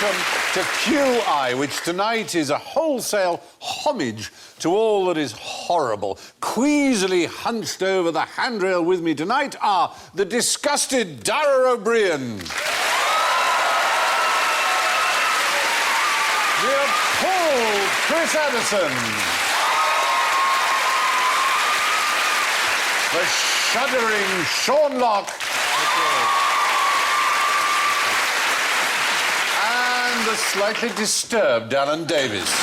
welcome to QI, which tonight is a wholesale homage to all that is horrible. Queasily hunched over the handrail with me tonight are the disgusted Dara Briain, the appalled Chris Addison, the shuddering Sean Locke, and the slightly disturbed Alan Davies.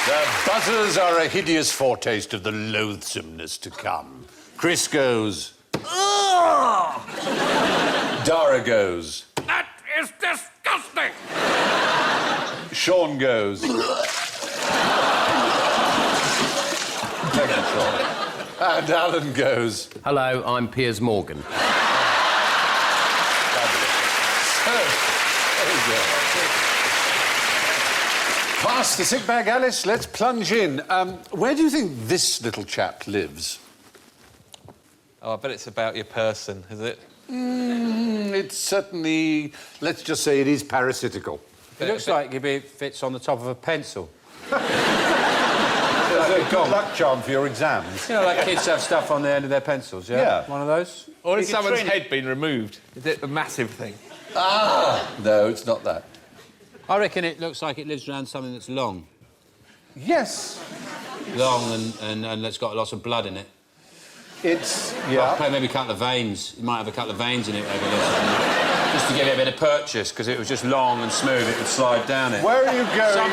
The buzzers are a hideous foretaste of the loathsomeness to come. Chris goes... Ugh! Dara goes... That is disgusting! Sean goes... Thank you, Sean. And Alan goes... Hello, I'm Piers Morgan. Pass the sick bag, Alice. Let's plunge in. Where do you think this little chap lives? Oh, I bet it's about your person, is it? It's certainly... Let's just say it is parasitical. It looks like it fits on the top of a pencil. There's a good luck charm for your exams. You know, like kids have stuff on the end of their pencils, yeah? Yeah. One of those? Or has someone's head been removed? Is it a massive thing? Ah! No, it's not that. I reckon it looks like it lives around something that's long. Yes. Long and it's got lots of blood in it. It's... Yeah. Maybe a couple of veins. It might have a couple of veins in it, maybe. Just to give it a bit of purchase, because it was just long and smooth, it would slide down it. Where are you going?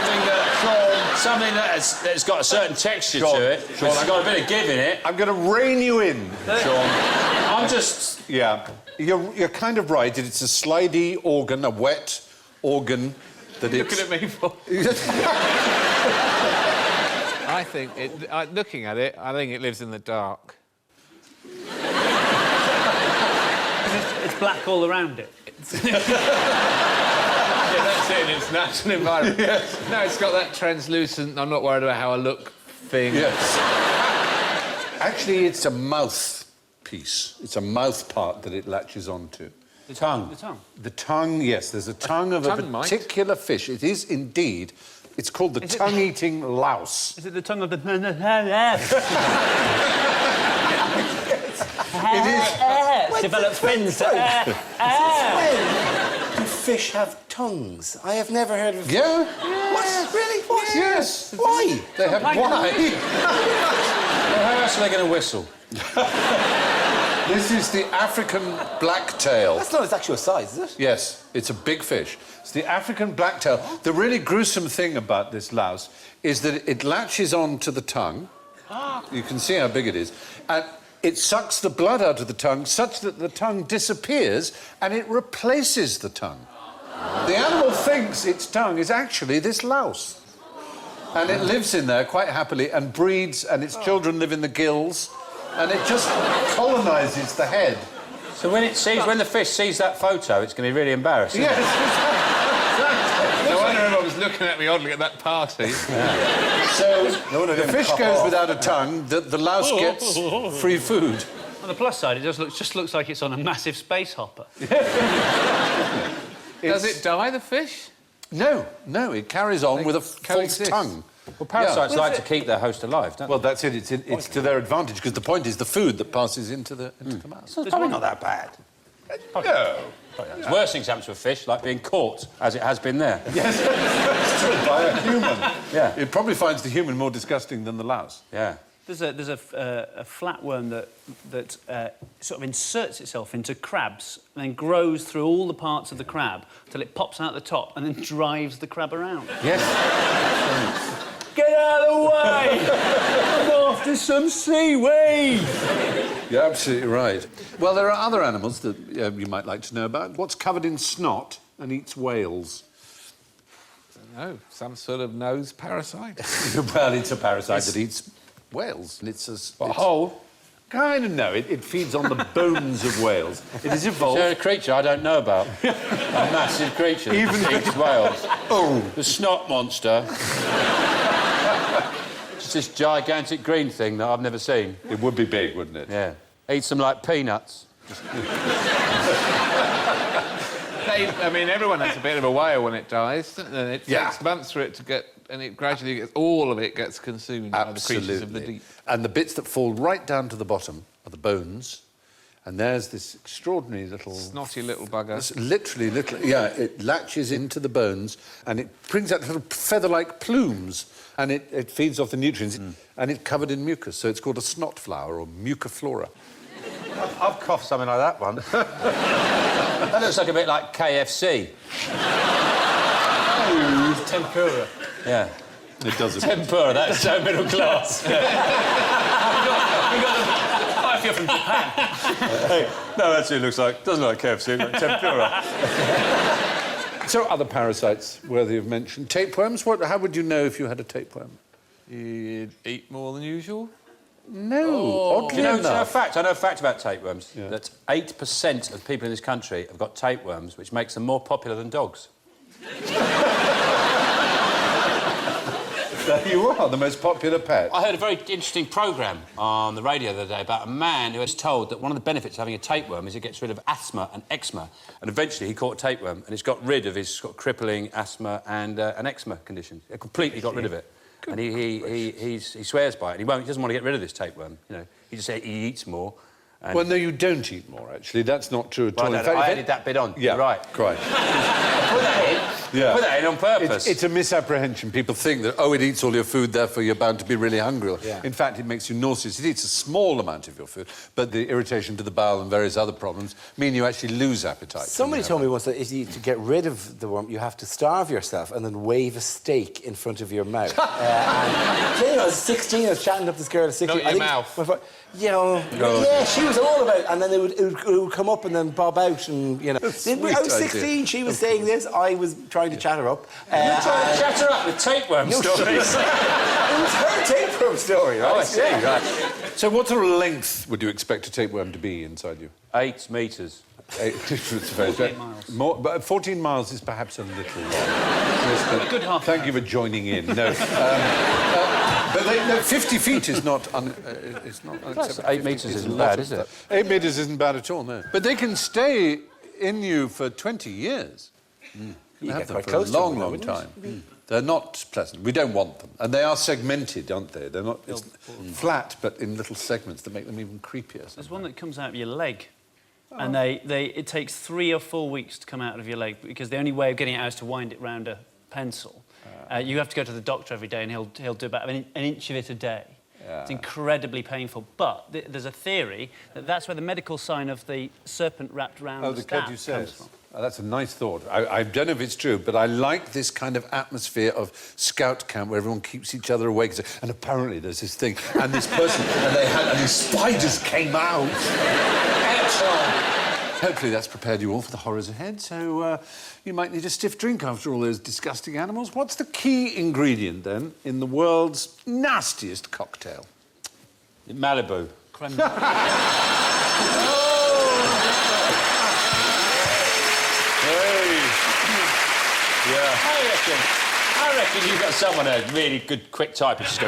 Something that's got a certain texture Sean, to it, Sean, which has got a bit of give in it. I'm going to rein you in, Sean. I'm just... Yeah. You're kind of right. It's a slidey organ, a wet organ that it's... Looking at me for... I think looking at it, I think it lives in the dark. It's black all around it. Yeah, that's it in its natural environment. Yes. No, it's got that translucent, I'm not worried about how I look thing. Yes. Actually, it's a mouth piece. It's a mouth part that it latches onto. The tongue. The tongue. The tongue, yes. There's a tongue of a particular fish. It is indeed. It's called the tongue-eating louse. Is it the tongue of the... It is. Develops fins. Do fish have tongues? I have never heard of... Yeah. What? Really? What? Yes. Why? They have... Why? Well, how else are they going to whistle? This is the African blacktail. That's not its actual size, is it? Yes, it's a big fish. It's the African blacktail. The really gruesome thing about this louse is that it latches onto the tongue. You can see how big it is. And it sucks the blood out of the tongue such that the tongue disappears and it replaces the tongue. The animal thinks its tongue is actually this louse. And it lives in there quite happily and breeds, and its children live in the gills, and it just colonises the head. So when the fish sees that photo, it's going to be really embarrassing. Yes, No wonder everyone was looking at me oddly at that party. yeah. So the fish goes without a tongue, the louse gets free food. On the plus side, it just looks like it's on a massive space hopper. Does it die, the fish? No, it carries on with a false tongue. Well, parasites like to keep their host alive, don't they? Well, that's it. It's to their advantage, because the point is the food that passes into the mouth. It's probably not that bad. No. There's worse things happen to a fish, like being caught, as it has been there. Yes, by a human. Yeah. It probably finds the human more disgusting than the louse. Yeah. There's a flatworm that sort of inserts itself into crabs and then grows through all the parts of the crab till it pops out the top and then drives the crab around. Yes. Get out of the way! I'm after some seaweed! You're absolutely right. Well, there are other animals that you might like to know about. What's covered in snot and eats whales? No, some sort of nose parasite. Well, it's a parasite that eats whales. And it's a hole? Kind of, no. It feeds on the bones of whales. It is evolved... Is there a creature I don't know about? A massive creature that eats whales. Oh! The snot monster. It's this gigantic green thing that I've never seen. It would be big, wouldn't it? Yeah. Eats them like peanuts. I mean, everyone has a bit of a whale when it dies, and it Yeah. takes months for it to get... And it gradually gets... All of it gets consumed by the creatures of the deep. And the bits that fall right down to the bottom are the bones. And there's this extraordinary little... Snotty little bugger. It's literally little... Yeah, it latches into the bones and it brings out little feather-like plumes and it feeds off the nutrients and it's covered in mucus, so it's called a snot flower or muciflora. I've coughed something like that one. That looks like a bit like KFC. Tempura. Yeah. It does. Tempura, that's so middle class. Oh, if you're from Japan. Hey, no, actually, it doesn't look like KFC, like tempura. So other parasites worthy of mention. Tapeworms, how would you know if you had a tapeworm? You'd eat more than usual? No, oddly Do you know a enough. fact? I know a fact about tapeworms. Yeah. That 8% of people in this country have got tapeworms, which makes them more popular than dogs. There you are, the most popular pet. I heard a very interesting programme on the radio the other day about a man who was told that one of the benefits of having a tapeworm is it gets rid of asthma and eczema. And eventually he caught a tapeworm and it's got rid of his sort of crippling asthma and an eczema condition. It completely got rid of it. And he swears by it. He doesn't want to get rid of this tapeworm. You know, he just he eats more. And... Well, no, you don't eat more, actually. That's not true at all. Well, In fact, I added that bit on. Yeah, You're right. Quite. Put that in. Yeah. Put that in on purpose. It's a misapprehension. People think that, oh, it eats all your food, therefore you're bound to be really hungry. Yeah. In fact, it makes you nauseous. It eats a small amount of your food, but the irritation to the bowel and various other problems mean you actually lose appetite. Somebody told me once that to get rid of the worm, you have to starve yourself and then wave a steak in front of your mouth. And, you know, I was 16, I was chatting up this girl at 16. Not your mouth. You know, yeah, she was all about it. And then it would come up and then bob out and, you know. I was 16, she was saying this, I was trying to chat her up. You're trying to chat her up with tapeworm stories. It was her tapeworm story, right? Oh, I see, right. So what sort of length would you expect a tapeworm to be inside you? 8 metres. 14 miles. More, but 14 miles is perhaps a little long. Yes, A good half Thank hour. you for joining in. No, but 50 feet is not... it's not unacceptable. 8 metres isn't bad, is it? 8 metres isn't bad at all, no. But they can stay in you for 20 years. You have get them quite for a close to them, long, though, long wouldn't time. They're not pleasant. We don't want them. And they are segmented, aren't they? They're not it's flat, but in little segments that make them even creepier. There's one that comes out of your leg. And it takes 3 or 4 weeks to come out of your leg because the only way of getting it out is to wind it round a pencil. You have to go to the doctor every day and he'll do about an inch of it a day. Yeah. It's incredibly painful. But there's a theory that that's where the medical sign of the serpent wrapped round the staff comes from. Oh, that's a nice thought. I don't know if it's true, but I like this kind of atmosphere of scout camp where everyone keeps each other awake. And apparently there's this thing, and this person, and these spiders came out. Hopefully that's prepared you all for the horrors ahead, so you might need a stiff drink after all those disgusting animals. What's the key ingredient, then, in the world's nastiest cocktail? Malibu. Creme. Yeah. I reckon you've got someone a really good, quick typist.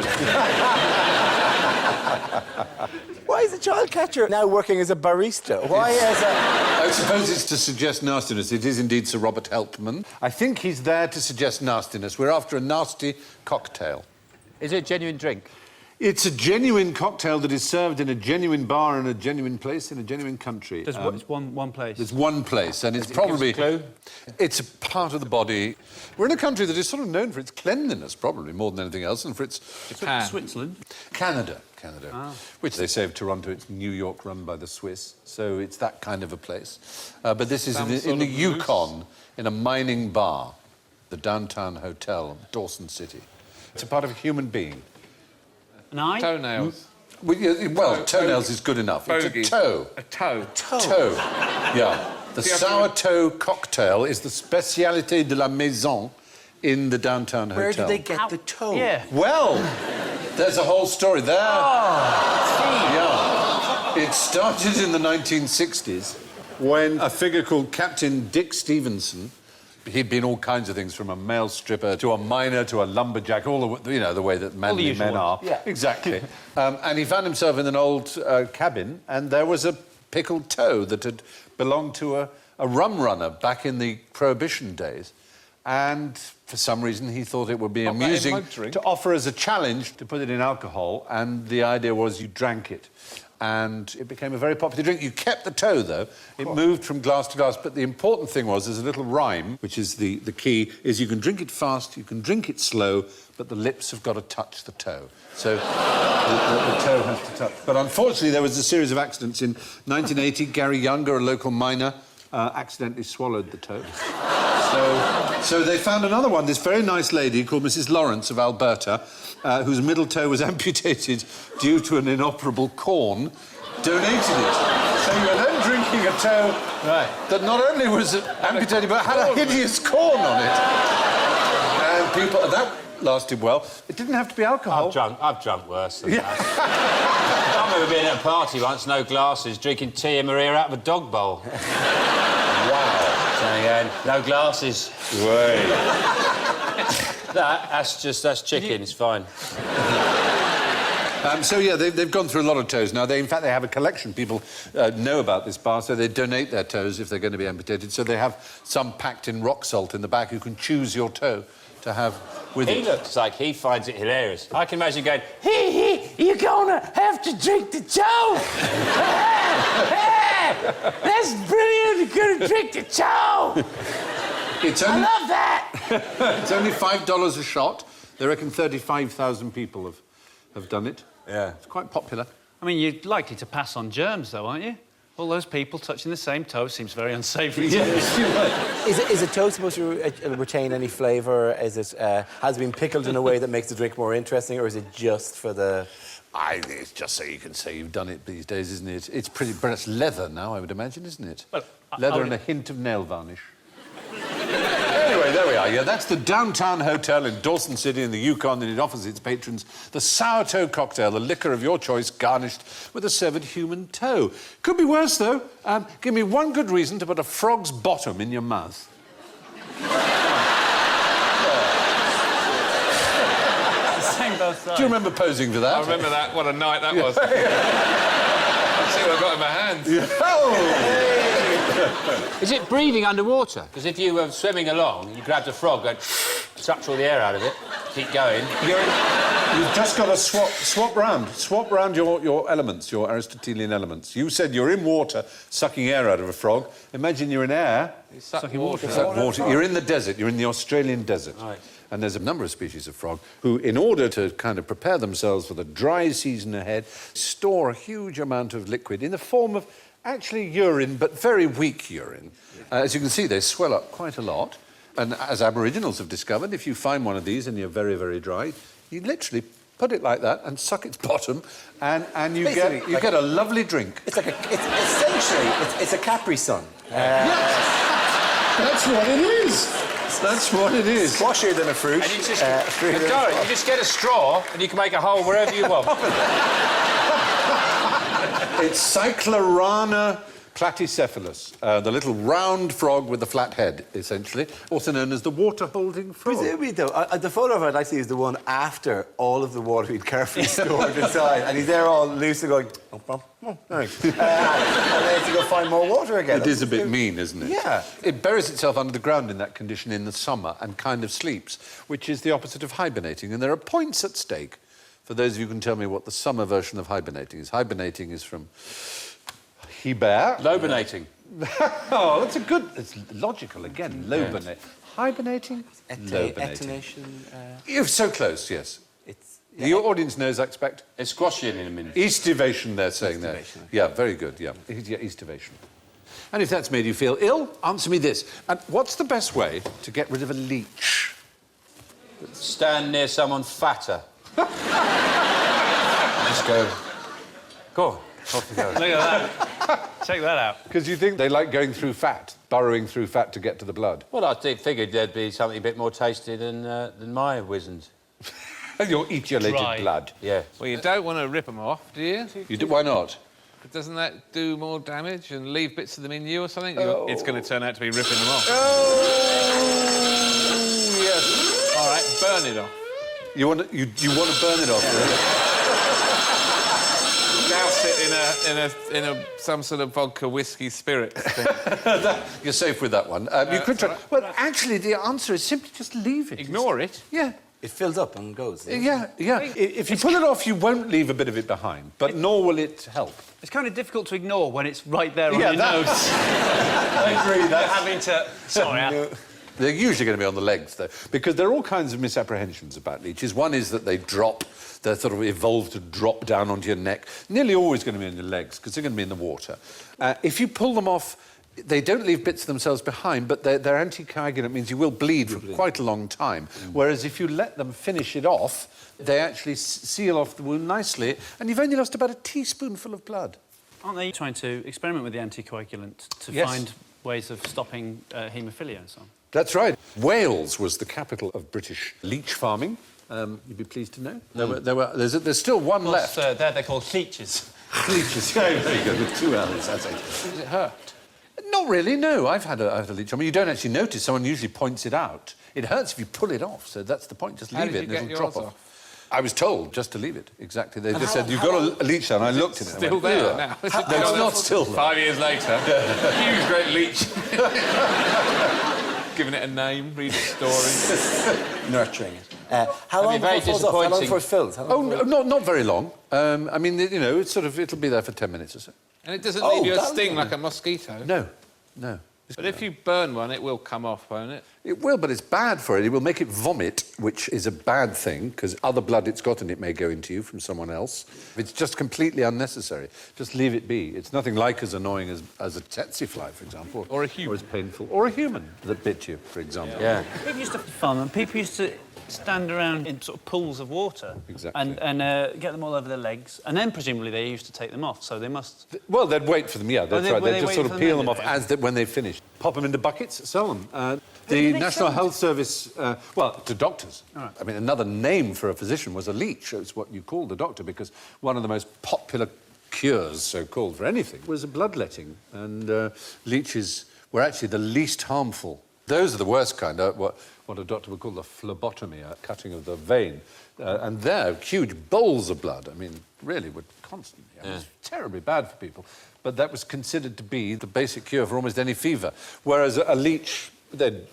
Why is a child catcher now working as a barista? Why is I suppose it's to suggest nastiness. It is indeed Sir Robert Helpman. I think he's there to suggest nastiness. We're after a nasty cocktail. Is it a genuine drink? It's a genuine cocktail that is served in a genuine bar in a genuine place in a genuine country. There's one place. There's one place, and it's probably... Give us a clue? It's a part of the body. We're in a country that is sort of known for its cleanliness, probably, more than anything else, and for its... Japan. Switzerland. Canada, which they say of Toronto, it's New York run by the Swiss, so it's that kind of a place. But this is in the Yukon, in a mining bar, the Downtown Hotel, Dawson City. It's a part of a human being. An eye? Toenails. Well, toenails is good enough. Bogey. It's a toe. A toe. Toe. Yeah. The sourdough cocktail is the spécialité de la maison in the Downtown Hotel. Where did they get the toe? Yeah. Well, there's a whole story there. Yeah. It started in the 1960s when a figure called Captain Dick Stevenson, he'd been all kinds of things, from a male stripper to a miner to a lumberjack, all the, you know, the way that men are. Yeah. Exactly. And he found himself in an old cabin, and there was a pickled toe that had belonged to a rum runner back in the Prohibition days. And for some reason, he thought it would be amusing to offer as a challenge to put it in alcohol, and the idea was you drank it. And it became a very popular drink. You kept the toe, though. It moved from glass to glass. But the important thing was, there's a little rhyme, which is the key, is you can drink it fast, you can drink it slow, but the lips have got to touch the toe. So the toe has to touch. But unfortunately, there was a series of accidents. In 1980, Gary Younger, a local miner, accidentally swallowed the toe. So they found another one, this very nice lady called Mrs. Lawrence of Alberta, whose middle toe was amputated due to an inoperable corn, donated it. So you were then drinking a toe that not only was amputated, but had a hideous corn on it. And people... That lasted well. It didn't have to be alcohol. I've drunk worse than that. I remember being at a party once, no glasses, drinking tea and Maria out of a dog bowl. Wow. Saying, no glasses. Way. That's chicken, it's fine. So, yeah, they've gone through a lot of toes now. In fact, they have a collection. People know about this bar, so they donate their toes if they're going to be amputated. So they have some packed in rock salt in the back. You can choose your toe to have with it. He looks like he finds it hilarious. I can imagine going, hee, you're gonna have to drink the toe! That's brilliant, you're gonna drink the toe! I love that! It's only $5 a shot. They reckon 35,000 people have done it. Yeah. It's quite popular. I mean, you're likely to pass on germs, though, aren't you? All those people touching the same toe seems very unsavoury. Yes, you're right. Is a toe supposed to retain any flavour? Is it has it been pickled in a way that makes the drink more interesting, or is it just for the... It's just so you can say you've done it these days, isn't it? It's pretty... But it's leather now, I would imagine, isn't it? Well, leather and a hint of nail varnish. Anyway, there we are. Yeah, that's the Downtown Hotel in Dawson City in the Yukon, and it offers its patrons the sour toe cocktail, the liquor of your choice, garnished with a severed human toe. Could be worse, though. Give me one good reason to put a frog's bottom in your mouth. Both sides. Do you remember posing for that? I remember that. What a night that was. Let's see what I've got in my hands. Oh! Is it breathing underwater? Because if you were swimming along, you grabbed a frog and sucked all the air out of it, keep going. You've just got to swap round your elements, your Aristotelian elements. You said you're in water, sucking air out of a frog. Imagine you're in air, Sucking water. You're in the desert. You're in the Australian desert. Right. And there's a number of species of frog who, in order to kind of prepare themselves for the dry season ahead, store a huge amount of liquid in the form of actually urine, but very weak urine. As you can see, they swell up quite a lot. And as Aboriginals have discovered, if you find one of these and you're very, very dry, you literally put it like that and suck its bottom, and you get a lovely drink. It's essentially a Capri Sun. Yes! That's what it is. That's what it is. Squashier than a fruit. And you just, Dara, you just get a straw and you can make a hole wherever you want. It's Cyclorana platycephalus, the little round frog with the flat head, essentially, also known as the water-holding frog. Presumably, though, the photo of it I'd like to see is the one after all of the water he'd carefully stored inside, and he's there all loose and going... and then to go find more water again. It is a bit mean, isn't it? Yeah. It buries itself under the ground in that condition in the summer and kind of sleeps, which is the opposite of hibernating. And there are points at stake for those of you who can tell me what the summer version of hibernating is. Hibernating is from hiber. Lobernating. Oh, that's a good... It's logical again. Lobernate. Hibernating? Etonation. You're so close, yes. It's... Your audience knows, I expect. It's squashing in a minute. Eastivation, they're saying there. Yeah, very good, yeah. Eastivation. And if that's made you feel ill, answer me this. And what's the best way to get rid of a leech? Stand near someone fatter. Just go. Go on. Off you go. Look at that. Check that out. Because you think they like going through fat, burrowing through fat to get to the blood. Well, I figured there'd be something a bit more tasty than my wizened. Your etiolated Dry. blood. Yeah. Well, you don't want to rip them off, do you? Why not? But doesn't that do more damage and leave bits of them in you or something? Oh. It's going to turn out to be ripping them off. Oh, yes. All right, burn it off. You want to burn it off, really? douse it in some sort of vodka whiskey spirit thing. You're safe with that one. You could try. right. Well, actually, the answer is simply just leave it. Ignore it. Yeah. It fills up and goes. Yeah. If you pull it off, you won't leave a bit of it behind, but nor will it help. It's kind of difficult to ignore when it's right there on Yeah, your that- nose. I agree. You're having to... Sorry, They're usually going to be on the legs, though, because there are all kinds of misapprehensions about leeches. One is that they drop, they're sort of evolved to drop down onto your neck. Nearly always going to be on your legs, because they're going to be in the water. If you pull them off, they don't leave bits of themselves behind, but they're anticoagulant, means you will bleed for quite a long time. Whereas if you let them finish it off, they actually seal off the wound nicely, and you've only lost about a teaspoonful of blood. Aren't they trying to experiment with the anticoagulant to Yes. find ways of stopping haemophilia and so on? That's right. Wales was the capital of British leech farming. You'd be pleased to know. There's still one left. There they're called leeches. Leeches. Yeah, very good, with 2 L's, that's it. Does it hurt? Not really, no. I've had a leech. I mean, you don't actually notice. Someone usually points it out. It hurts if you pull it off, so that's the point. Just How leave did it and you it'll get drop yours off. I was told just to leave it, exactly. They just said, how- you've how got a leech there, and I looked at it. Still there now. No, it's not still there. 5 years later. Huge great leech. Giving it a name, read its story. Nurturing it. How long very before it falls off? How long disappointing. before it fills? How long Oh, no, not very long. I mean, you know, it'll be there for 10 minutes or so. And it doesn't Oh, leave you a that'll sting be- like a mosquito. No. But if you burn one, it will come off, won't it? It will, but it's bad for it. It will make it vomit, which is a bad thing, because other blood it's got in it may go into you from someone else. It's just completely unnecessary. Just leave it be. It's nothing like as annoying as a tsetse fly, for example. Or a human. Or as painful. Or a human that bit you, for example. Yeah. People used to farm them. People used to stand around in sort of pools of water Exactly. and get them all over their legs, and then presumably they used to take them off. So they must. Well, they'd wait for them, yeah, that's they- right. were They'd they just sort waiting of for them peel then, them did off they? when they finish. Pop them into buckets, sell them. do The they National sell them Health Service, well, to doctors. right. I mean, another name for a physician was a leech. It's what you called a doctor, because one of the most popular cures, so-called, for anything, was bloodletting. And leeches were actually the least harmful. Those are the worst kind, what a doctor would call the phlebotomy, a cutting of the vein. And they're huge bowls of blood. I mean, really, were constantly. It was terribly bad for people. But that was considered to be the basic cure for almost any fever. Whereas a leech,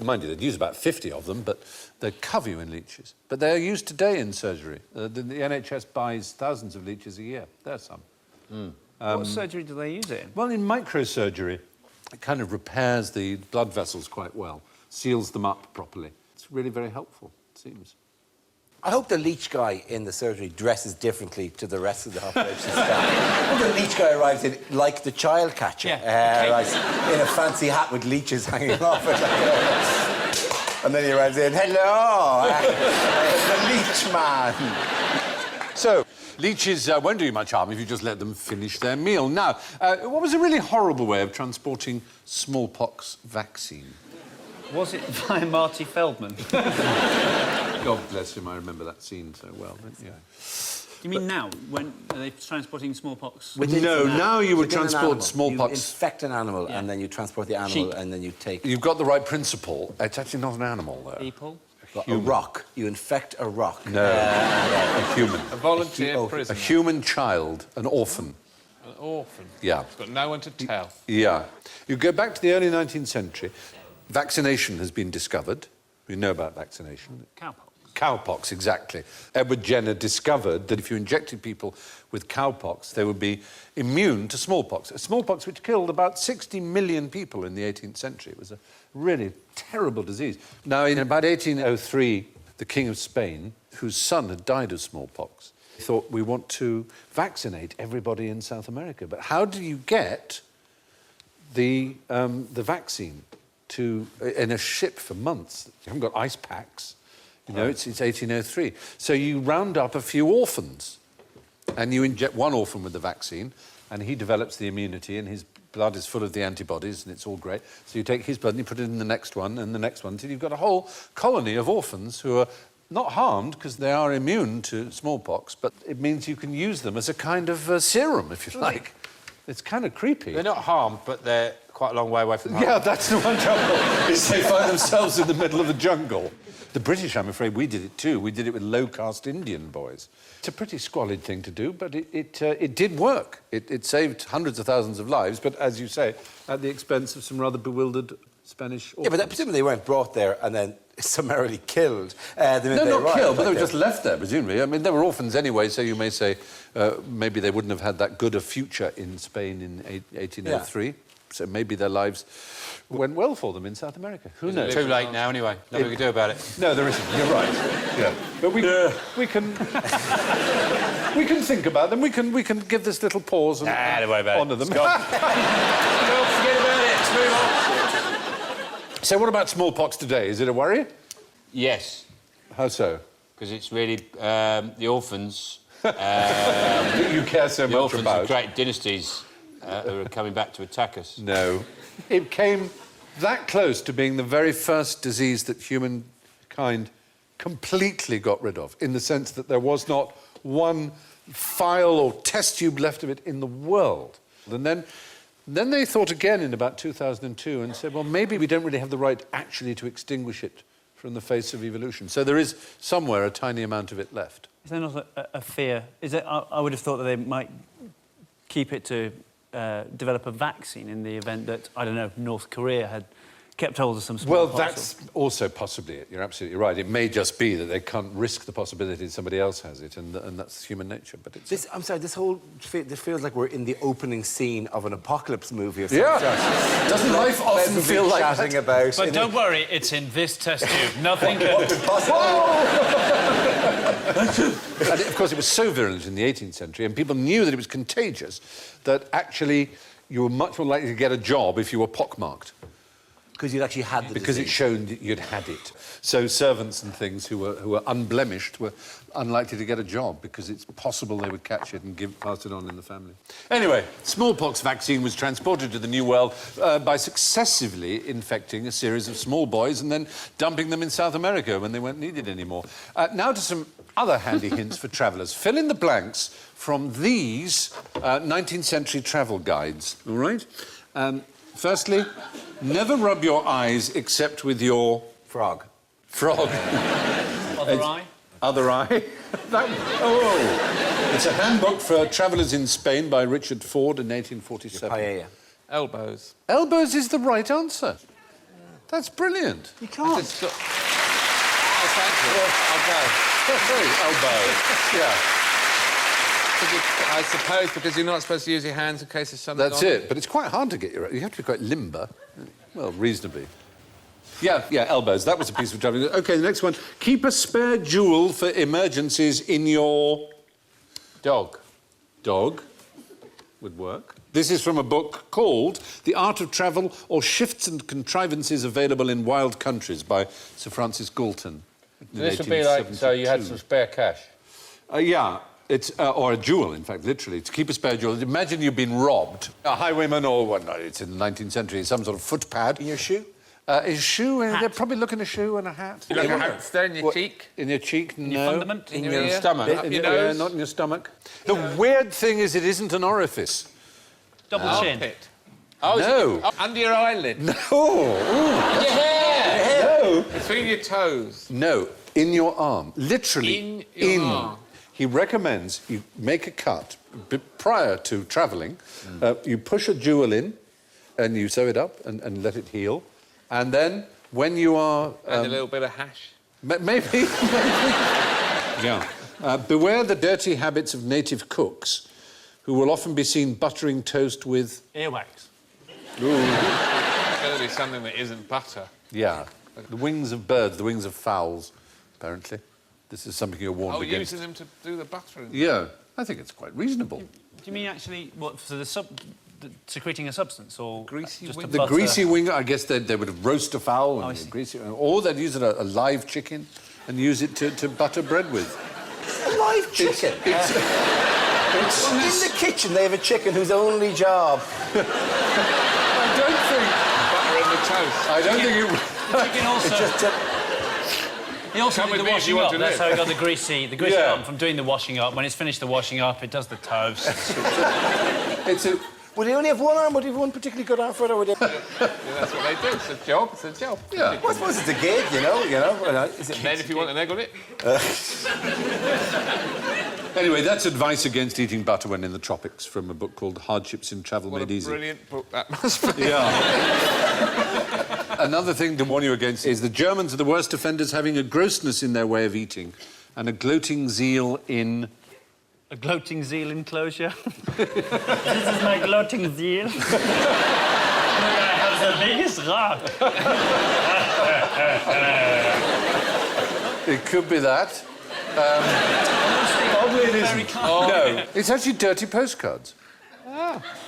mind you, they'd use about 50 of them, but they'd cover you in leeches. But they're used today in surgery. The NHS buys thousands of leeches a year. There's some. What surgery do they use it in? Well, in microsurgery, it kind of repairs the blood vessels quite well, seals them up properly. It's really very helpful, it seems. I hope the leech guy in the surgery dresses differently to the rest of the operation staff. I hope the leech guy arrives in like the child catcher. Yeah, Arrives in a fancy hat with leeches hanging off it. And then he arrives in, hello, the leech man. So, leeches won't do you much harm if you just let them finish their meal. Now, what was a really horrible way of transporting smallpox vaccine? Was it by Marty Feldman? God bless him, I remember that scene so well, don't you? You mean now, when are they transporting smallpox? No, now you would Within an transport animal. smallpox. You infect an animal and then you transport the animal Sheep. and then you take You've got the right principle. It's actually not an animal, though. People? a rock. You infect a rock. No, a human. A volunteer A prisoner. human child, an orphan. An orphan. Yeah. He's got no one to tell. Yeah. You go back to the early 19th century, vaccination has been discovered. We know about vaccination. Cowpox. Cowpox, exactly. Edward Jenner discovered that if you injected people with cowpox, they would be immune to smallpox. A smallpox which killed about 60 million people in the 18th century. It was a really terrible disease. Now, in about 1803, the King of Spain, whose son had died of smallpox, thought, we want to vaccinate everybody in South America. But how do you get the vaccine in a ship for months? You haven't got ice packs. You know, it's 1803. So you round up a few orphans and you inject one orphan with the vaccine and he develops the immunity and his blood is full of the antibodies and it's all great. So you take his blood and you put it in the next one and the next one until you've got a whole colony of orphans who are not harmed because they are immune to smallpox, but it means you can use them as a kind of serum, if you like. It's kind of creepy. They're not harmed, but they're quite a long way away from harm. Yeah, that's the one trouble, is they find themselves in the middle of the jungle. The British, I'm afraid, we did it too. We did it with low-caste Indian boys. It's a pretty squalid thing to do, but it did work. It saved hundreds of thousands of lives, but as you say, at the expense of some rather bewildered Spanish orphans. Yeah, but presumably they weren't brought there and then summarily killed. No, not killed, but they were just left there, presumably. I mean, they were orphans anyway, so you may say maybe they wouldn't have had that good a future in Spain in 1803. Yeah. So maybe their lives went well for them in South America. Who knows? Too late now, anyway. Nothing we can do about it. No, there isn't. You're right. Yeah, but we can we can think about them. We can give this little pause and don't worry about honour it. them. Don't forget about it. Let's move on. So, what about smallpox today? Is it a worry? Yes. How so? Because it's really the orphans. That you care so the much orphans about. of great dynasties who are coming back to attack us. No. It came that close to being the very first disease that humankind completely got rid of, in the sense that there was not one vial or test tube left of it in the world. And then they thought again in about 2002 and said, well, maybe we don't really have the right actually to extinguish it from the face of evolution. So there is somewhere a tiny amount of it left. Is there not a fear? I would have thought that they might keep it to develop a vaccine in the event that, I don't know, North Korea had kept hold of some smallpox. Well, that's also possibly it. You're absolutely right. It may just be that they can't risk the possibility that somebody else has it, and that's human nature. But it's... I'm sorry, this feels like we're in the opening scene of an apocalypse movie or something. Yeah. Doesn't life often feel like chatting that? About... But don't worry, it's in this test tube. Nothing What could possibly... And of course, it was so virulent in the 18th century, and people knew that it was contagious, that actually you were much more likely to get a job if you were pockmarked. Because you'd actually had the Because disease. it showed that you'd had it. So servants and things who were unblemished were unlikely to get a job because it's possible they would catch it and pass it on in the family. Anyway, smallpox vaccine was transported to the New World by successively infecting a series of small boys and then dumping them in South America when they weren't needed anymore. Now to some other handy hints for travellers. Fill in the blanks from these 19th century travel guides, all right? Firstly, never rub your eyes except with your... Frog. Frog. Other eye? Other eye. It's a handbook for travellers in Spain by Richard Ford in 1847. Paella. Elbows. Elbows is the right answer. That's brilliant. You can't. Just got... Oh, thank you. I'll go. Elbow. Yeah. I suppose because you're not supposed to use your hands in case there's something That's on. it. But it's quite hard to get your... You have to be quite limber. Well, reasonably. Yeah, elbows. That was a piece of travelling. OK, the next one. Keep a spare jewel for emergencies in your... Dog. Dog. Would work. This is from a book called The Art of Travel or Shifts and Contrivances Available in Wild Countries by Sir Francis Galton. This would be like, so you had some spare cash? Yeah. It's, or a jewel, in fact, literally, to keep a spare jewel. Imagine you've been robbed. A highwayman or, well, no, it's in the 19th century, some sort of footpad. In your shoe? A shoe, they're probably looking a shoe and a hat. You like a hat there in your cheek? In your cheek, no. Your fundament? In your ear? Stomach? Up your Yeah, nose? not in your stomach. The weird thing is it isn't an orifice. Double chin. Armpit. Oh, No. Oh, under your eyelid? No. Your hair! No. Between your toes? No. In your arm. Literally. In your arm. He recommends you make a cut prior to travelling. You push a jewel in and you sew it up and let it heal. And then when you are... And a little bit of hash? Maybe. Yeah. Beware the dirty habits of native cooks who will often be seen buttering toast with... Earwax. Ooh. It's going to be something that isn't butter. Yeah. The wings of birds, the wings of fowls, apparently. This is something you're warned against. Using them to do the buttering? Yeah. I think it's quite reasonable. Do you mean actually, what, for secreting a substance or... Greasy just wing? a The butter? greasy wing, I guess they would roast a fowl I and see. greasy, or they'd use a live chicken and use it to butter bread with. A live chicken? It's in the kitchen, they have a chicken whose only job... I don't think... Butter in the toast. I don't think it... Chicken also... It's just... He also Come did the with me if washing you want up. to That's live. how he got the greasy Yeah. arm from doing the washing up. When it's finished the washing up, it does the toast. It's a Would he only have one arm? Would he have one particularly good arm for it? Or would he... That's what they do. It's a job. It's a job. Yeah. Well, I suppose it's a gig, you know. Is it... Then if you want an egg on it. Anyway, that's advice against eating butter when in the tropics from a book called Hardships in Travel What Made a Easy. brilliant book that must be. Yeah. Another thing to warn you against is the Germans are the worst offenders, having a grossness in their way of eating and a gloating zeal in... A gloating zeal enclosure. This is my gloating zeal. I have the biggest rat. It could be that. Probably it isn't. No, it's actually dirty postcards.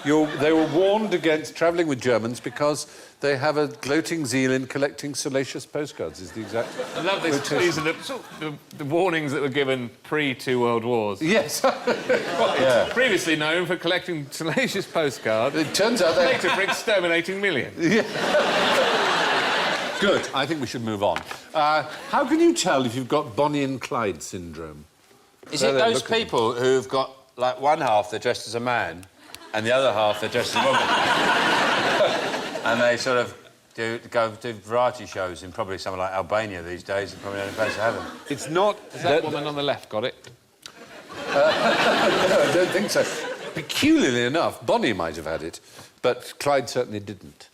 They were warned against travelling with Germans because they have a gloating zeal in collecting salacious postcards, is the exact... I love this. These are the warnings that were given pre-2 World Wars. Yes. It's previously known for collecting salacious postcards. It turns out they... Later for exterminating millions. Good. I think we should move on. How can you tell if you've got Bonnie and Clyde syndrome? Is it those people who've got, like, one half they're dressed as a man and the other half they're dressed as a woman? And they sort of go do variety shows in probably somewhere like Albania these days, and probably the only place to have them. It's not... Has that woman on the left got it? No, I don't think so. Peculiarly enough, Bonnie might have had it, but Clyde certainly didn't.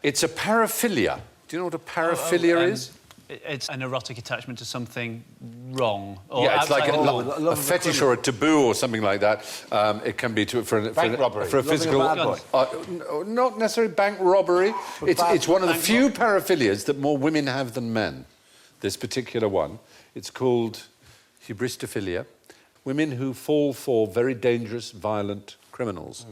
It's a paraphilia. Do you know what a paraphilia is? It's an erotic attachment to something wrong. Or Yeah, it's like outside- a fetish or a taboo or something like that. It can be for a physical... not necessarily bank robbery. It's one of the few paraphilias that more women have than men, this particular one. It's called hybristophilia. Women who fall for very dangerous, violent criminals.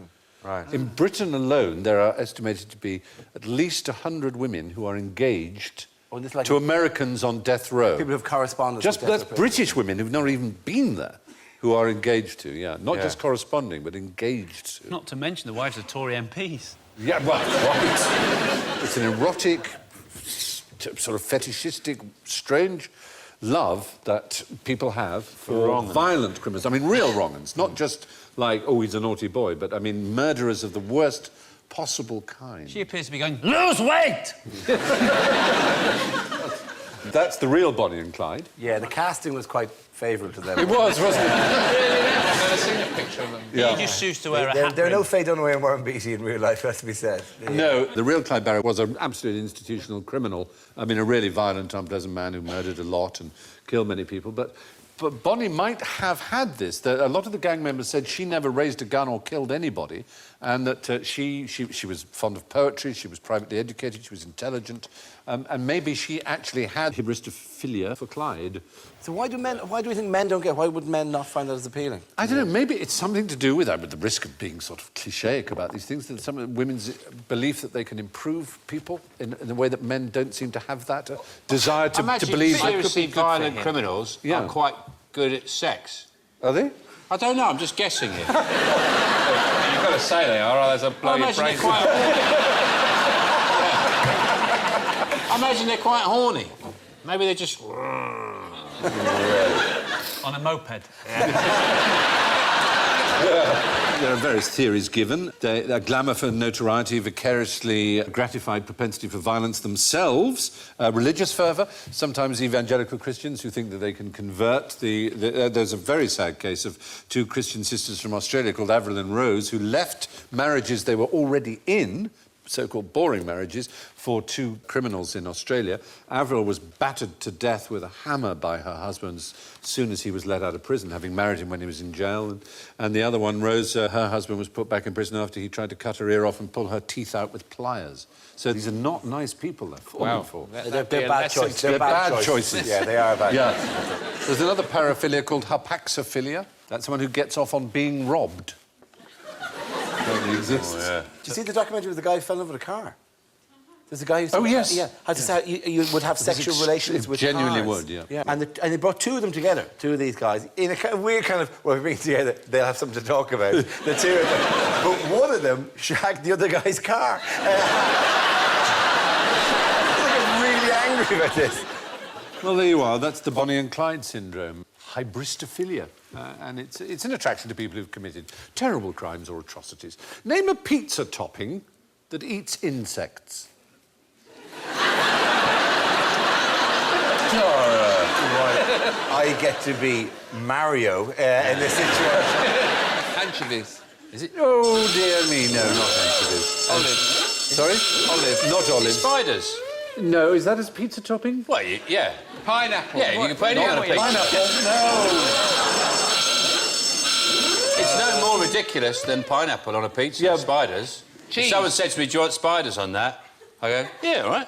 Right. In Britain alone, there are estimated to be at least 100 women who are engaged... to Americans on death row. People who've corresponded. That's British women who've not even been there, who are engaged to, Not just corresponding, but engaged to. Not to mention the wives of Tory MPs. Yeah, well, it's an erotic, sort of fetishistic, strange love that people have for violent criminals. I mean, real wrong-uns, not just like, oh, he's a naughty boy, but, I mean, murderers of the worst possible kind. She appears to be going, lose weight! That's the real Bonnie and Clyde. Yeah, the casting was quite favourable to them. It was, wasn't it? I've never seen a picture of them. Yeah. He just used to wear a hat. They're no Faye Dunaway and Warren Beatty in real life, has to be said. No, the real Clyde Barrow was an absolute institutional criminal. I mean, a really violent, unpleasant man who murdered a lot and killed many people. But Bonnie might have had this. A lot of the gang members said she never raised a gun or killed anybody, and that she was fond of poetry, she was privately educated, she was intelligent, and maybe she actually had hybristophilia for Clyde. So why do we think men don't get... Why would men not find that as appealing? I don't know, maybe it's something to do with that, with the risk of being sort of clichéic about these things, that some of women's belief that they can improve people in a way that men don't seem to have that desire to believe... seriously violent criminals are quite good at sex. Are they? I don't know, I'm just guessing here. You've got to say they are, otherwise I'll blow I your imagine brains. I imagine they're quite horny. Maybe they're just... On a moped. There are various theories given. They're glamour for notoriety, vicariously gratified propensity for violence themselves, religious fervour, sometimes evangelical Christians who think that they can convert there's a very sad case of two Christian sisters from Australia called Avril and Rose who left marriages they were already in, so-called boring marriages, for two criminals in Australia. Avril was battered to death with a hammer by her husband as soon as he was let out of prison, having married him when he was in jail. And the other one, Rose, her husband was put back in prison after he tried to cut her ear off and pull her teeth out with pliers. So these are not nice people they're falling for. They're bad choices. They're bad choices. Yeah, they are bad choices. Yeah. There's another paraphilia called hapaxophilia. That's someone who gets off on being robbed. That exists. Oh, yeah. Did you see the documentary with the guy who fell over the car? There's a guy who... Oh, yes. Yeah. How to say you would have sexual relations with genuinely cars. would, yeah. Yeah. And they brought two of them together, two of these guys, in a kind of weird kind of... Well, we're being together, they'll have something to talk about. The two of them. But one of them shagged the other guy's car. I'm really angry about this. Well, there you are. That's the Bonnie and Clyde syndrome. hybristophilia. And it's an attraction to people who've committed terrible crimes or atrocities. Name a pizza topping that eats insects. Dara. I get to be Mario in this situation. Anchovies. Is it? Oh, dear me, no, not anchovies. Olive. Sorry? Olive. Not olive. Spiders. No, is that a pizza topping? Well, yeah. Pineapple. Yeah, you can put anything on a pizza. Pineapple, no. It's no more ridiculous than pineapple on a pizza. Yeah. Spiders. Cheese. If someone said to me, do you want spiders on that? I go, yeah, all right.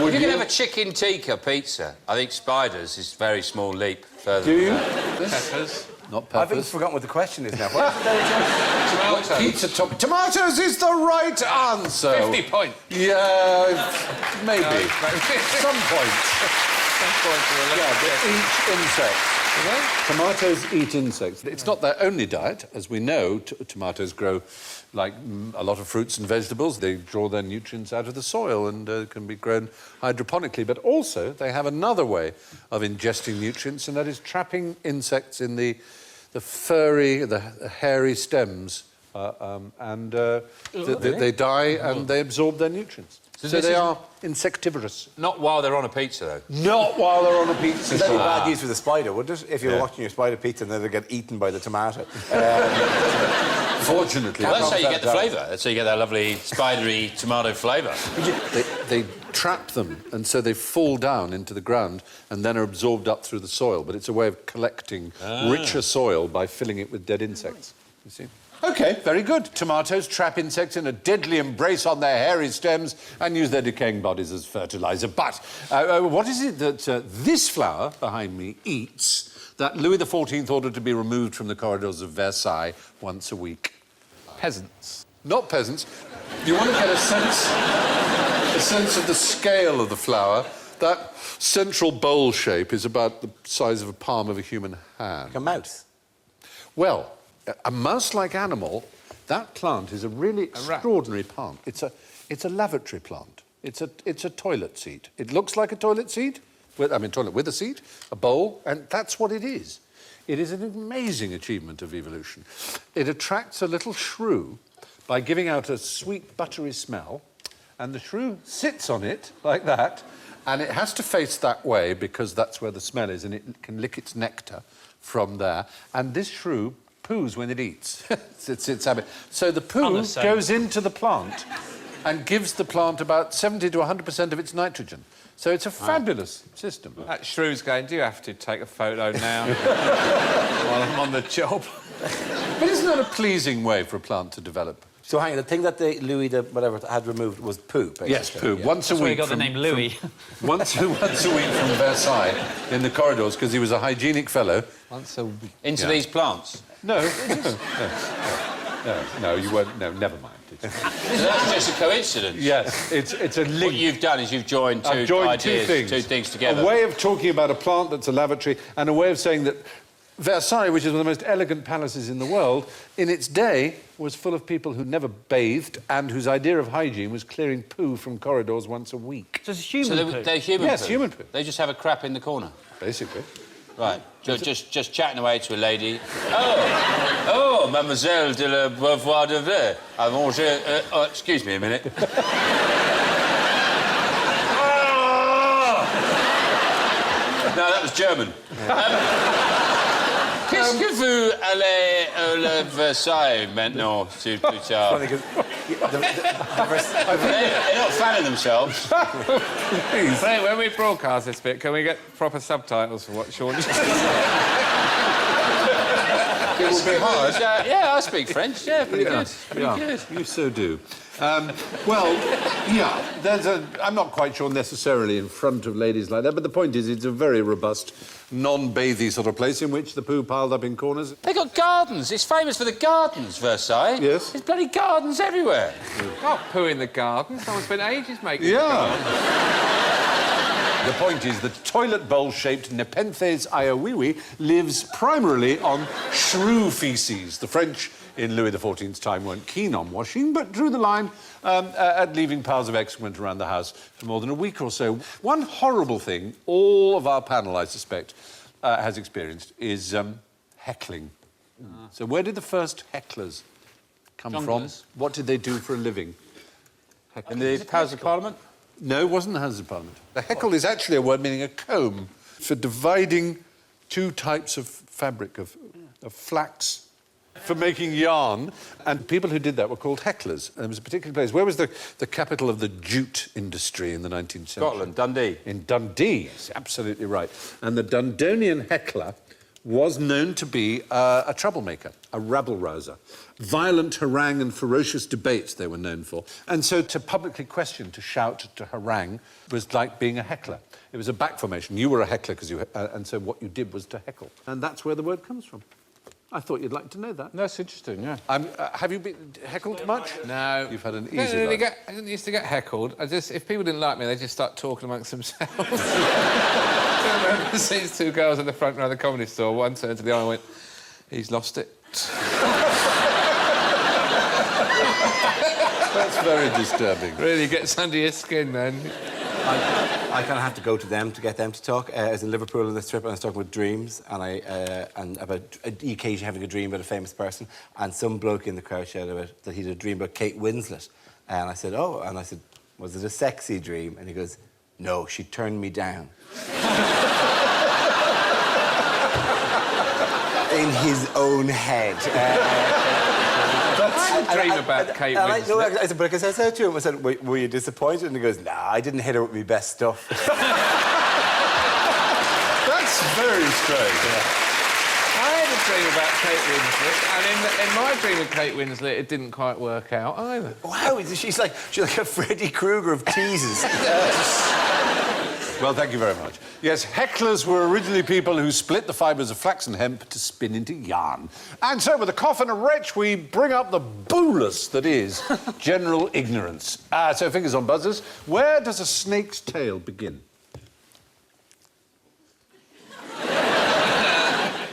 Would If you can have a chicken tikka pizza, I think spiders is a very small leap further. Do you? than that. Peppers. Not I've peppers. forgotten what the question is now. What? Tomatoes. Pizza topping. Tomatoes is the right answer. 50 points. Yeah, maybe. Some points. Some points for the Yeah, they eat insects. Tomatoes eat insects. It's not their only diet. As we know, tomatoes grow like a lot of fruits and vegetables. They draw their nutrients out of the soil and can be grown hydroponically. But also, they have another way of ingesting nutrients, and that is trapping insects in the furry, the hairy stems. They die and they absorb their nutrients. So this they is- are insectivorous. Not while they're on a pizza, though. Not while they're on a pizza. That'd be Sir. bad news for the spider, wouldn't it? If you're watching your spider pizza and then they get eaten by the tomato. Fortunately. Well, that's how you get the That- flavour. That's how you get that lovely spidery tomato flavour. They trap them, and so they fall down into the ground and then are absorbed up through the soil. But it's a way of collecting richer soil by filling it with dead insects. You see? OK, very good. Tomatoes trap insects in a deadly embrace on their hairy stems and use their decaying bodies as fertiliser. But what is it that this flower behind me eats that Louis XIV ordered to be removed from the corridors of Versailles once a week? Peasants. Not peasants. You want to get a sense of the scale of the flower. That central bowl shape is about the size of a palm of a human hand. Like a mouse. Well, a mouse-like animal, that plant is a really extraordinary plant. It's a lavatory plant. It's a toilet seat. It looks like a toilet seat, toilet with a seat, a bowl, and that's what it is. It is an amazing achievement of evolution. It attracts a little shrew by giving out a sweet, buttery smell, and the shrew sits on it like that, and it has to face that way because that's where the smell is, and it can lick its nectar from there. And this shrew poos when it eats. it's its habit. So the poo goes into the plant and gives the plant about 70 to 100% of its nitrogen. So it's a fabulous system. That shrew's going, do you have to take a photo now while I'm on the job? But isn't that a pleasing way for a plant to develop? So hang on, the thing that Louis had removed was poo, basically. Yes, poo. Yeah. Once a That's where he week. got the name Louis. Once a week from Versailles in the corridors because he was a hygienic fellow. Once a week. Into these plants. No, no, you weren't. No, never mind. So that's just a coincidence. Yes, it's a link. What you've done is you've joined I've joined ideas, two things together. A way of talking about a plant that's a lavatory and a way of saying that Versailles, which is one of the most elegant palaces in the world, in its day was full of people who never bathed and whose idea of hygiene was clearing poo from corridors once a week. So it's human poo. They're human Yes, poo. human poo. They just have a crap in the corner. Basically. Right. Just chatting away to a lady. Oh, mademoiselle de la Beauvoir de Verre. I manger... excuse me a minute. No, that was German. Qu'est-ce que vous allez à Versailles maintenant, plus tard? Funny 'cause They're not fanning themselves. Say, when we broadcast this bit, can we get proper subtitles for what Sean just It will be hard. Yeah, I speak French. Yeah, pretty good. Pretty good. You so do. I'm not quite sure necessarily in front of ladies like that, but the point is it's a very robust, non-bathy sort of place in which the poo piled up in corners. They got gardens. It's famous for the gardens, Versailles. Yes. There's bloody gardens everywhere. Not poo in the garden. Someone spent ages making Yeah. The point is that toilet bowl-shaped Nepenthes iowiwi lives primarily on shrew faeces. The French in Louis XIV's time weren't keen on washing, but drew the line at leaving piles of excrement around the house for more than a week or so. One horrible thing, all of our panel, I suspect, has experienced is heckling. So where did the first hecklers come Junglers. from? What did they do for a living? In the Houses of Parliament? No, it wasn't the Houses of Parliament. The heckle is actually a word meaning a comb for dividing two types of fabric, of flax, for making yarn. And people who did that were called hecklers. And there was a particular place. Where was the capital of the jute industry in the 19th century? Scotland, Dundee. In Dundee, yes, absolutely right. And the Dundonian heckler was known to be a troublemaker, a rabble-rouser. Violent harangue and ferocious debates they were known for. And so to publicly question, to shout, to harangue, was like being a heckler. It was a back formation. You were a heckler, and so what you did was to heckle. And that's where the word comes from. I thought you'd like to know that. That's interesting, yeah. Have you been heckled much? No. You've had an easy life. I didn't used to get heckled. If people didn't like me, they just start talking amongst themselves. I remember seeing two girls in the front row of the comedy store. One turned to the other and went, "He's lost it." That's very disturbing. Really gets under your skin, then. I kind of have to go to them to get them to talk. I was in Liverpool on this trip and I was talking about dreams and about occasionally having a dream about a famous person, and some bloke in the crowd shouted about that he had a dream about Kate Winslet. And I said, "Oh," and I said, "Was it a sexy dream?" And he goes, "No, she turned me down." In his own head. I had a dream about Kate Winslet. I said, but because I said to him, I said, were you disappointed? And he goes, "Nah, I didn't hit her with my best stuff." That's very strange. I had a dream about Kate Winslet, and in my dream of Kate Winslet, it didn't quite work out either. Wow, she's like a Freddy Krueger of teases. Well, thank you very much. Yes, hecklers were originally people who split the fibres of flax and hemp to spin into yarn. And so, with a cough and a retch, we bring up the bolus that is general ignorance. So, fingers on buzzers. Where does a snake's tail begin?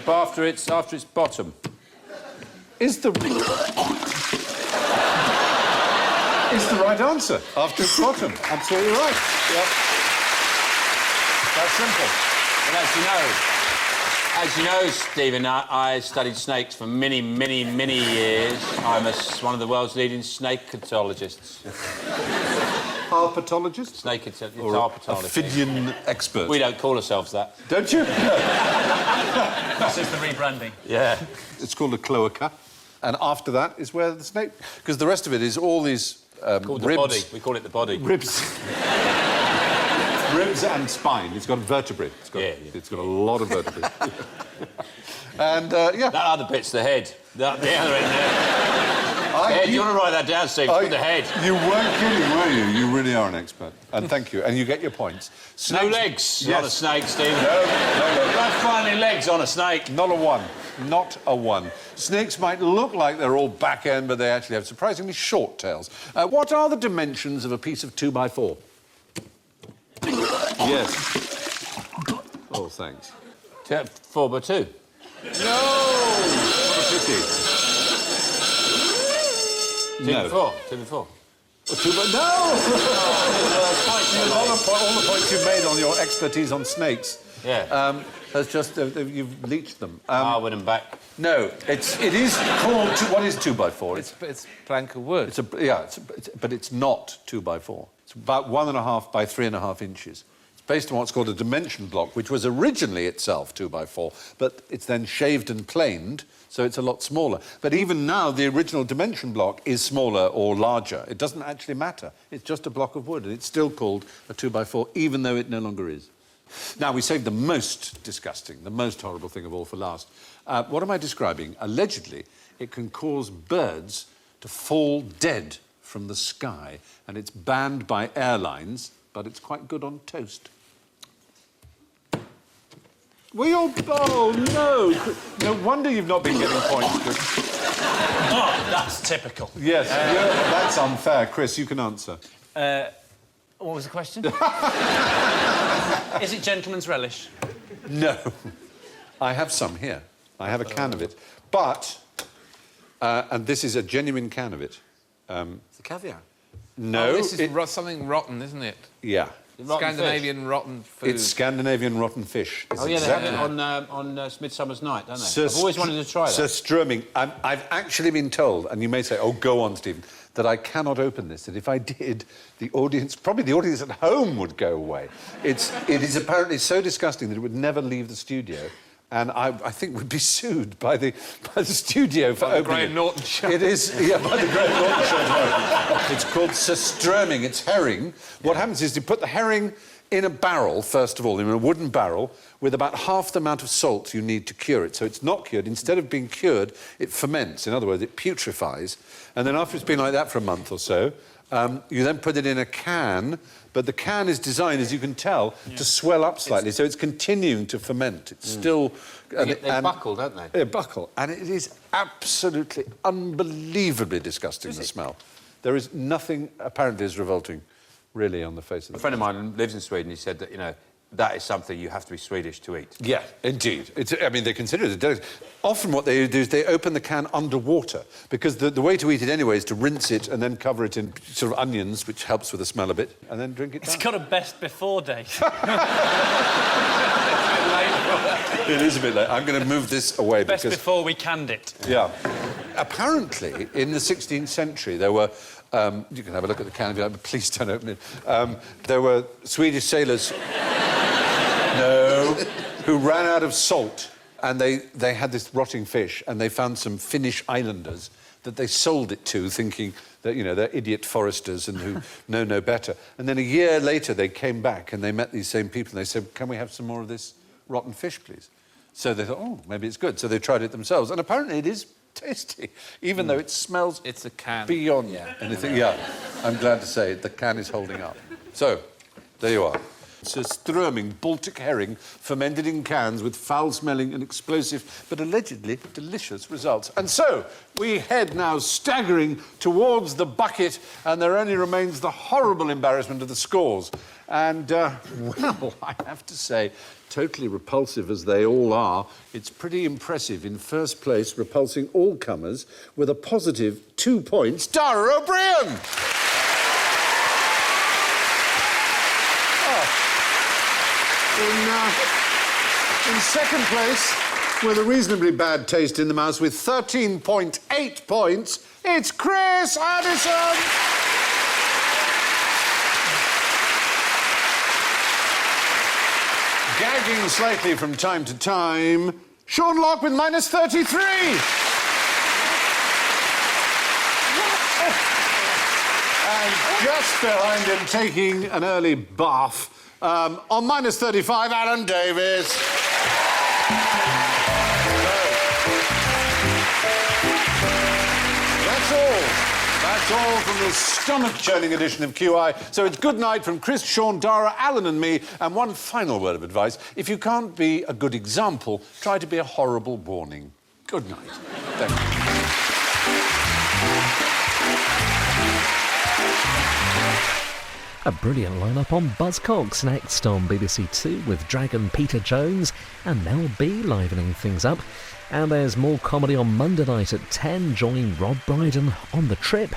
After its bottom. Is the right answer. After its bottom. Absolutely right. Yep. That's simple. And as you know, Stephen, I studied snakes for many, many, many years. I'm one of the world's leading snake pathologists. Herpetologist? Snake herpetologist. Ophidian expert. We don't call ourselves that. Don't you? This is the rebranding. Yeah. It's called a cloaca. And after that is where the snake... Because the rest of it is all these Called ribs. the body. We call it the body. Ribs. Ribs and spine. It's got vertebrae. It's got a lot of vertebrae. And, yeah. That other bit's the head. The other end there. Head, you want to write that down, Steve? Put the head. You weren't kidding, were you? You really are an expert. And thank you. And you get your points. No legs on a snake, Steve. No. Not finding legs on a snake. Not a one. Not a one. Snakes might look like they're all back end, but they actually have surprisingly short tails. What are the dimensions of a piece of 2x4? Yes. Oh, thanks. 4x2. No! What a pity. 2x4. 2x4. No! All the points you've made on your expertise on snakes. Yeah. Has just you've leached them. Win them back. No, it is called. What is 2x4? It's plank of wood. But it's not 2x4. It's about 1.5 by 3.5 inches. It's based on what's called a dimension block, which was originally itself 2x4, but it's then shaved and planed, so it's a lot smaller. But even now, the original dimension block is smaller or larger. It doesn't actually matter. It's just a block of wood, and it's still called a 2x4, even though it no longer is. Now, we saved the most disgusting, the most horrible thing of all for last. What am I describing? Allegedly, it can cause birds to fall dead from the sky, and it's banned by airlines, but it's quite good on toast. Oh, no! No wonder you've not been getting points. Oh, that's typical. Yes, that's unfair. Chris, you can answer. What was the question? Is it gentleman's relish? No. I have some here. I have a can of it. But, and this is a genuine can of it. It's a caviar. No. Oh, this is something rotten, isn't it? Yeah. Scandinavian rotten food. It's Scandinavian rotten fish. It's Oh, yeah, exactly. they have it on Midsummer's Night, don't they? I've always wanted to try that. Surströmming. I've actually been told, and you may say, oh, go on, Stephen, that I cannot open this, that if I did, probably the audience at home would go away. It is apparently so disgusting that it would never leave the studio. And I think would be sued by the studio for opening Graham Norton show. It is, yeah, by the Graham Norton show. It's called surströmming. It's herring. What happens is you put the herring in a barrel, first of all, in a wooden barrel, with about half the amount of salt you need to cure it. So it's not cured. Instead of being cured, it ferments. In other words, it putrefies. And then after it's been like that for a month or so, you then put it in a can, but the can is designed, as you can tell, to swell up slightly, so it's continuing to ferment. It's still... They buckle, don't they? They buckle, and it is absolutely, unbelievably disgusting, the smell. There is nothing, apparently, as revolting, really, on the face of the... A friend of mine lives in Sweden. He said that, you know, that is something you have to be Swedish to eat. Yeah, indeed. I mean, they consider it a delicacy. Often what they do is they open the can underwater, because the way to eat it anyway is to rinse it and then cover it in sort of onions, which helps with the smell a bit, and then drink it down. It's got a best before date. It is a bit late. I'm going to move this away Best because... before we canned it. Yeah. Apparently, in the 16th century, there were... you can have a look at the can if you like, but please don't open it. There were Swedish sailors... No. Who ran out of salt, and they had this rotting fish, and they found some Finnish islanders that they sold it to, thinking that, you know, they're idiot foresters and who know no better. And then a year later, they came back and they met these same people, and they said, can we have some more of this rotten fish, please? So they thought, oh, maybe it's good. So they tried it themselves, and apparently it is tasty, even though it smells... It's a can. Beyond anything. Yeah, I'm glad to say the can is holding up. So, there you are. Surströmming Baltic herring, fermented in cans with foul-smelling and explosive, but allegedly delicious results. And so, we head now staggering towards the bucket, and there only remains the horrible embarrassment of the scores. And, well, I have to say, totally repulsive as they all are, it's pretty impressive. In first place, repulsing all comers, with a positive 2 points, Dara Briain! In second place, with a reasonably bad taste in the mouth, with 13.8 points, it's Chris Addison! Gagging slightly from time to time, Sean Locke with minus 33! And just behind him, taking an early bath, on minus 35, Alan Davies. That's all from the stomach-churning edition of QI. So it's good night from Chris, Sean, Dara, Alan and me. And one final word of advice. If you can't be a good example, try to be a horrible warning. Good night. Thank you. A brilliant lineup on Buzzcocks next on BBC Two with Dragon Peter Jones and Mel B livening things up. And there's more comedy on Monday night at 10. Join Rob Brydon on The Trip.